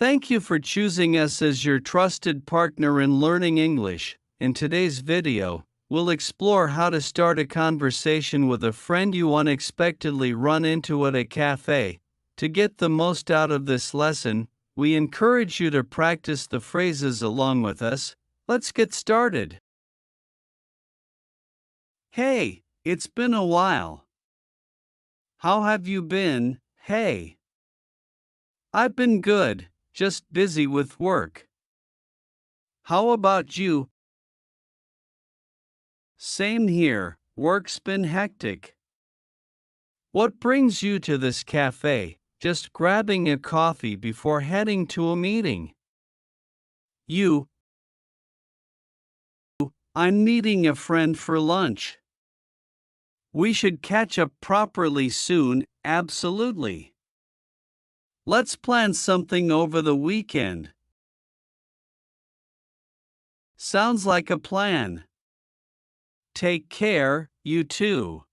Thank you for choosing us as your trusted partner in learning English. In today's video, we'll explore how to start a conversation with a friend you unexpectedly run into at a cafe. To get the most out of this lesson, we encourage you to practice the phrases along with us. Let's get started. Hey, it's been a while. How have you been? Hey. I've been good, just busy with work. How about you? Same here, work's been hectic. What brings you to this cafe? Just grabbing a coffee before heading to a meeting. You? I'm meeting a friend for lunch. We should catch up properly soon, absolutely. Let's plan something over the weekend. Sounds like a plan. Take care, you too.